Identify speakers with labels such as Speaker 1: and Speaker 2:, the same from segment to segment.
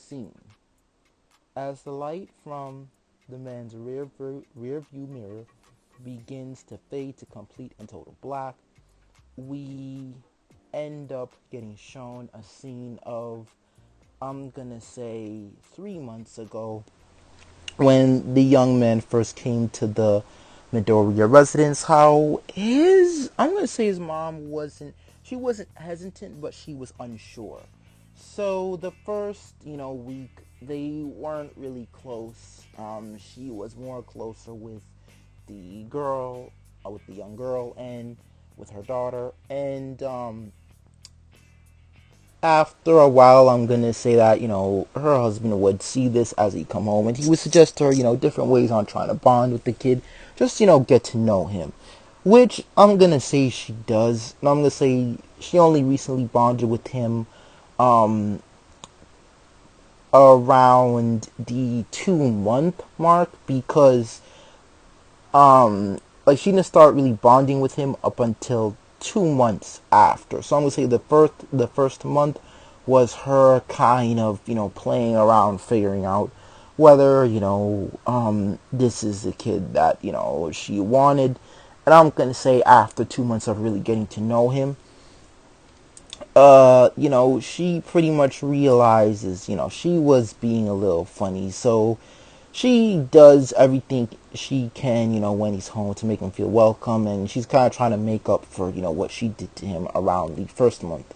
Speaker 1: scene. As the light from the man's rear view mirror begins to fade to complete and total black, we end up getting shown a scene of, I'm gonna say, 3 months ago, when the young man first came to the Midoriya residence. How I'm gonna say his mom she wasn't hesitant, but she was unsure. So the first, week, they weren't really close. She was more closer with the girl, with the young girl, and with her daughter. And after a while, I'm gonna say that her husband would see this as he come home, and he would suggest to her different ways on trying to bond with the kid, just get to know him, which I'm gonna say she does. And I'm gonna say she only recently bonded with him um around the 2 month mark, because like she didn't start really bonding with him up until 2 months after. So I'm gonna say the first month was her kind of playing around, figuring out whether this is the kid that she wanted. And I'm gonna say after 2 months of really getting to know him, she pretty much realizes she was being a little funny. So she does everything she can, when he's home, to make him feel welcome, and she's kind of trying to make up for, what she did to him around the first month,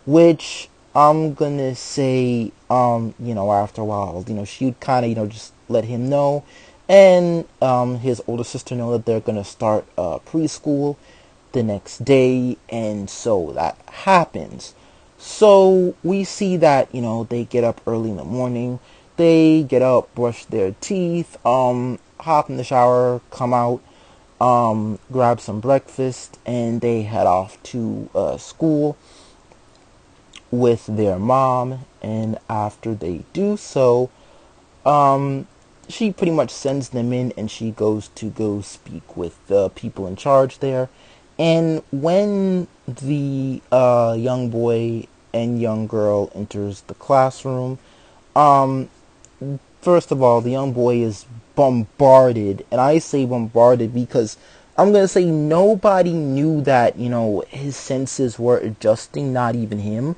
Speaker 1: which I'm gonna say, after a while, she'd kind of, just let him know, and his older sister know that they're gonna start preschool the next day, and so that happens. So we see that they get up early in the morning. They get up, brush their teeth, hop in the shower, come out, grab some breakfast, and they head off to school with their mom. And after they do so, she pretty much sends them in, and she goes to go speak with the people in charge there. And when the young boy and young girl enters the classroom, um, first of all, the young boy is bombarded, and I say bombarded because I'm gonna say nobody knew that his senses were adjusting, not even him.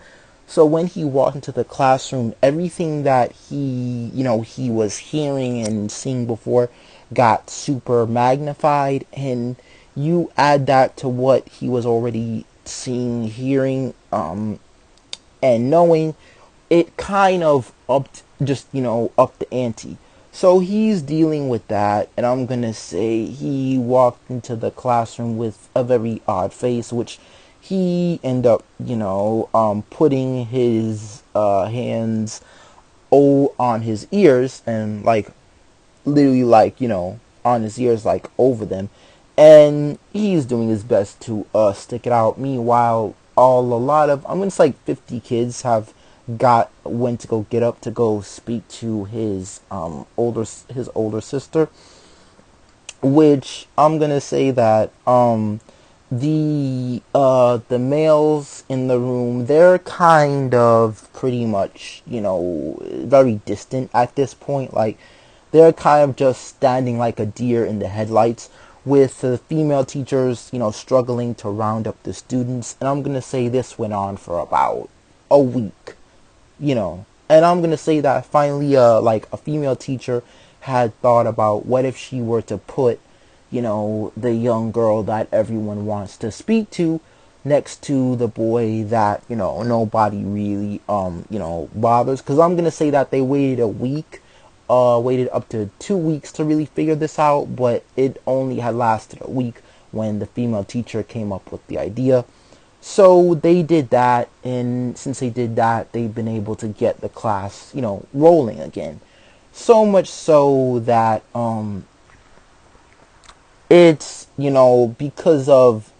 Speaker 1: So when he walked into the classroom, everything that he was hearing and seeing before got super magnified, and you add that to what he was already seeing, hearing, and knowing, it kind of upped the ante. So he's dealing with that, and I'm gonna say he walked into the classroom with a very odd face, which he ended up putting his hands on his ears, and like literally, like on his ears, like over them, and he's doing his best to stick it out. Meanwhile, a lot of, I'm gonna say, like 50 kids have went to go get up to go speak to his older sister, which I'm gonna say that the males in the room, they're kind of pretty much very distant at this point. Like, they're kind of just standing like a deer in the headlights, with the female teachers struggling to round up the students. And I'm gonna say this went on for about a week. And I'm gonna say that finally, like, a female teacher had thought about, what if she were to put the young girl that everyone wants to speak to next to the boy that nobody really bothers. Because I'm gonna say that they waited a week, waited up to 2 weeks to really figure this out, but it only had lasted a week when the female teacher came up with the idea. So they did that, and since they did that, they've been able to get the class, rolling again. So much so that it's because of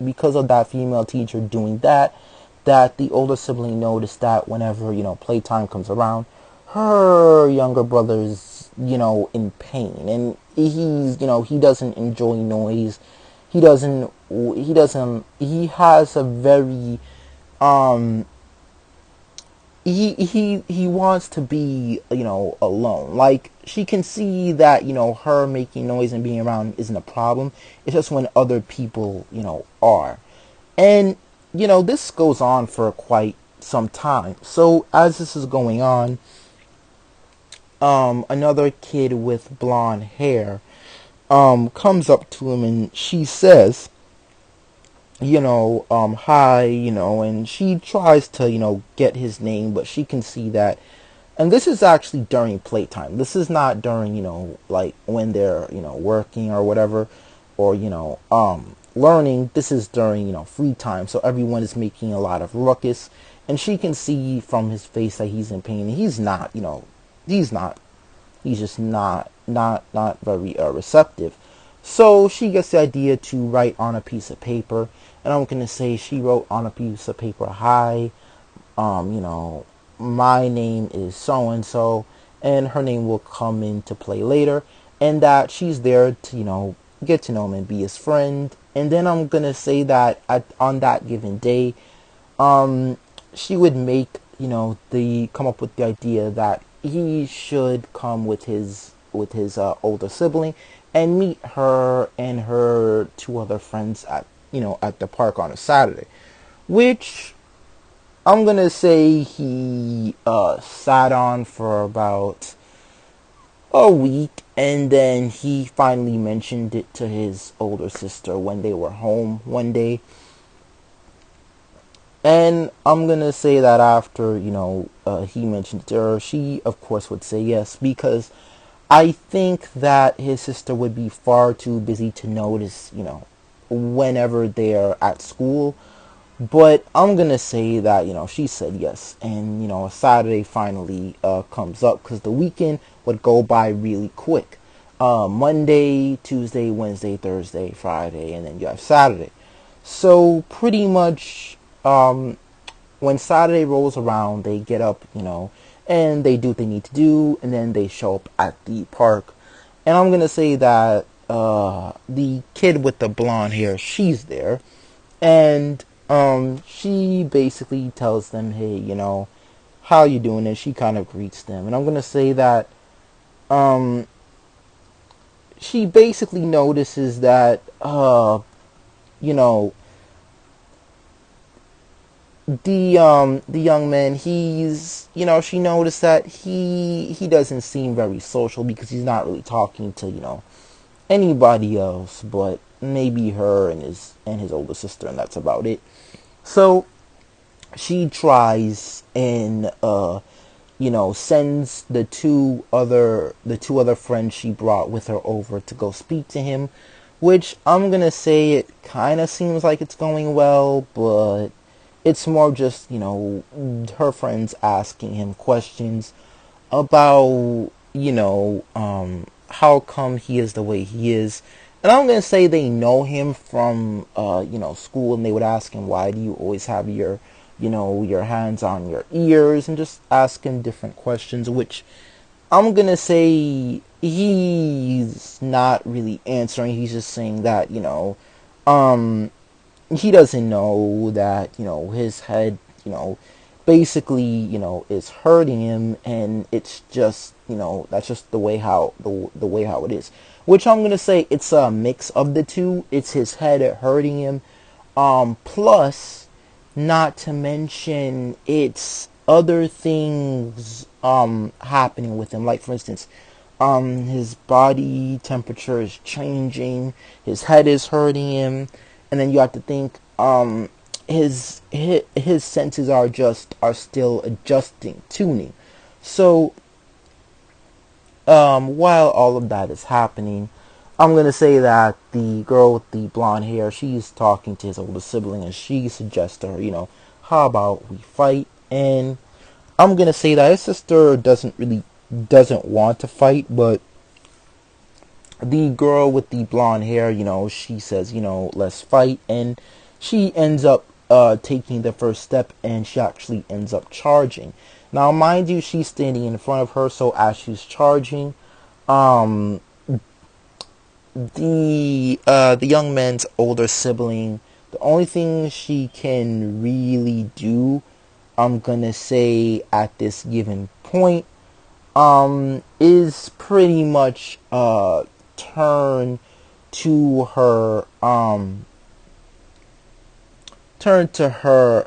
Speaker 1: that female teacher doing that, that the older sibling noticed that whenever playtime comes around, her younger brother's in pain, and he doesn't enjoy noise. He has a very um he wants to be, alone. Like, she can see that, her making noise and being around isn't a problem. It's just when other people, are. And, this goes on for quite some time. So as this is going on, another kid with blonde hair comes up to him, and she says, hi, and she tries to, get his name, but she can see that. And this is actually during playtime. This is not during, like when they're, working or whatever, or, learning. This is during, free time. So everyone is making a lot of ruckus. And she can see from his face that he's in pain. He's not, he's not, he's just not very receptive. So she gets the idea to write on a piece of paper. And I'm going to say she wrote on a piece of paper, hi, my name is so and so, and her name will come into play later, and that she's there to, get to know him and be his friend. And then I'm going to say that on that given day, she would make, come up with the idea that he should come with his older sibling and meet her and her two other friends at, at the park on a Saturday, which I'm gonna say he sat on for about a week, and then he finally mentioned it to his older sister when they were home one day. And I'm gonna say that after, he mentioned it to her, she of course would say yes, because I think that his sister would be far too busy to notice, whenever they're at school. But I'm gonna say that, she said yes, and a Saturday finally comes up, because the weekend would go by really quick. Monday, Tuesday, Wednesday, Thursday, Friday, and then you have Saturday. So pretty much, when Saturday rolls around, they get up, and they do what they need to do, and then they show up at the park. And I'm gonna say that the kid with the blonde hair, she's there, and she basically tells them, hey, how you doing? And she kind of greets them. And I'm gonna say that um, she basically notices that you know, the young man, he's, she noticed that he doesn't seem very social, because he's not really talking to, anybody else but maybe her and his older sister, and that's about it. So she tries and sends the two other friends she brought with her over to go speak to him, which I'm gonna say it kind of seems like it's going well, but it's more just, her friends asking him questions about, how come he is the way he is. And I'm gonna say they know him from school, and they would ask him, why do you always have your hands on your ears, and just ask him different questions, which I'm gonna say he's not really answering. He's just saying that, um he doesn't know that, his head, basically, is hurting him, and it's just, that's just the way how it is. Which I'm gonna say it's a mix of the two. It's his head hurting him, plus, not to mention, it's other things happening with him. Like, for instance, his body temperature is changing, his head is hurting him, and then you have to think, his senses are still adjusting, tuning. So while all of that is happening, I'm gonna say that the girl with the blonde hair, she's talking to his older sibling, and she suggests to her, how about we fight? And I'm gonna say that his sister doesn't want to fight, but the girl with the blonde hair, she says, let's fight, and she ends up taking the first step, and she actually ends up charging. Now, mind you, she's standing in front of her, so as she's charging, um, the young man's older sibling, the only thing she can really do I'm gonna say at this given point is pretty much turn to her turn to her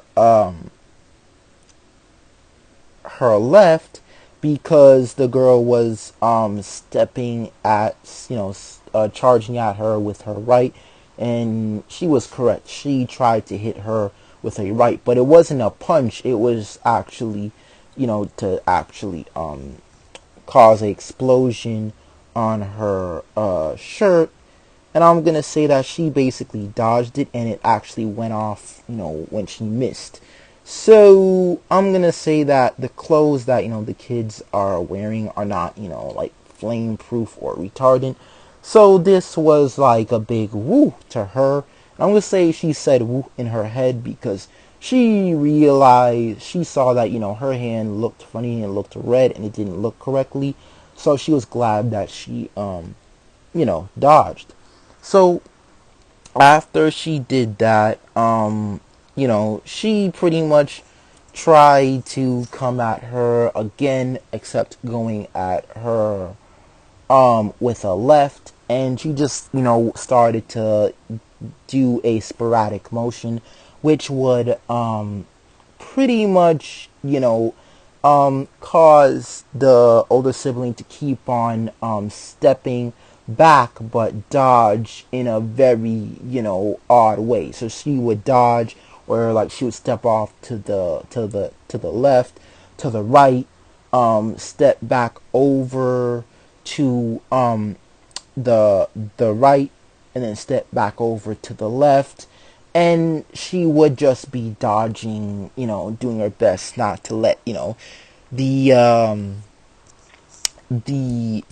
Speaker 1: left, because the girl was stepping at, charging at her with her right, and she was correct. She tried to hit her with a right, but it wasn't a punch. It was actually, to actually cause an explosion on her shirt. And I'm gonna say that she basically dodged it, and it actually went off, when she missed. So I'm gonna say that the clothes that the kids are wearing are not, like flame proof or retardant. So this was like a big woo to her. I'm gonna say she said woo in her head, because she realized, she saw that her hand looked funny and looked red and it didn't look correctly. So she was glad that she dodged. So after she did that, she pretty much tried to come at her again, except going at her with a left, and she just started to do a sporadic motion, which would pretty much cause the older sibling to keep on stepping back, but dodge in a very odd way. So she would dodge, or like she would step off to the left, to the right, step back over to the right, and then step back over to the left, and she would just be dodging, doing her best not to let the the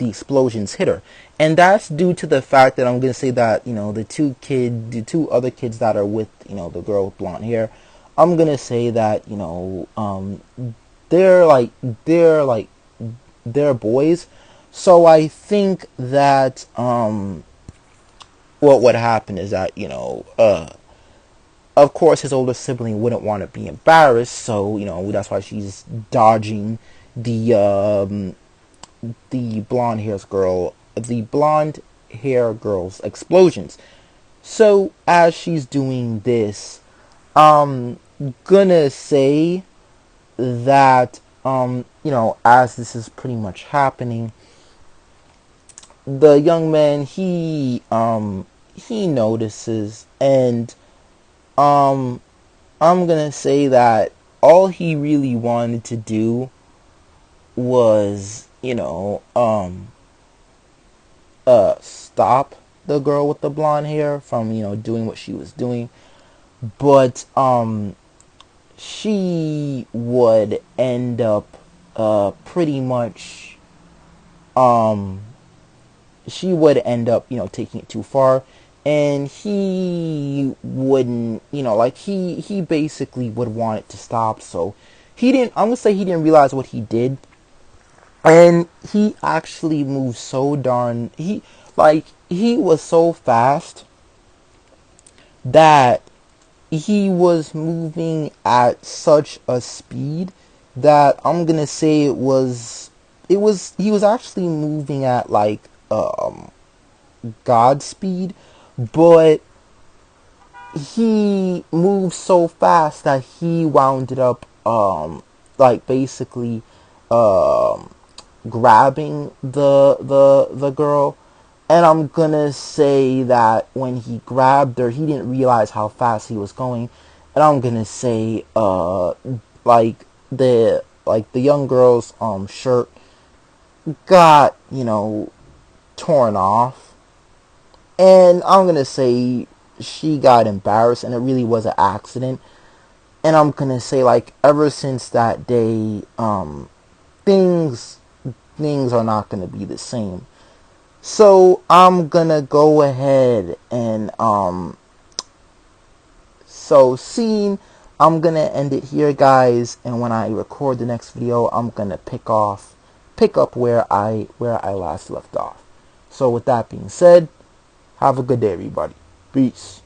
Speaker 1: explosions hit her. And that's due to the fact that I'm gonna say that the two other kids that are with the girl with blonde hair, I'm gonna say that they're like they're boys. So I think that what happened is that of course his older sibling wouldn't want to be embarrassed, so that's why she's dodging the blonde hair girl's explosions. So as she's doing this, I'm gonna say that as this is pretty much happening, the young man, he notices, and I'm gonna say that all he really wanted to do was stop the girl with the blonde hair from doing what she was doing, but she would end up pretty much she would end up taking it too far, and he wouldn't like he basically would want it to stop. So he didn't I'm gonna say he didn't realize what he did, and he actually moved so darn he was so fast that he was moving at such a speed that I'm gonna say he was actually moving at like Godspeed, but he moved so fast that he wound up like basically grabbing the girl. And I'm gonna say that when he grabbed her, he didn't realize how fast he was going. And I'm gonna say like the young girl's shirt got torn off, and I'm gonna say she got embarrassed, and it really was an accident. And I'm gonna say, like, ever since that day, things are not gonna be the same. So I'm gonna go ahead and so scene, I'm gonna end it here, guys, and when I record the next video, I'm gonna pick up where I last left off. So with that being said, have a good day, everybody. Peace.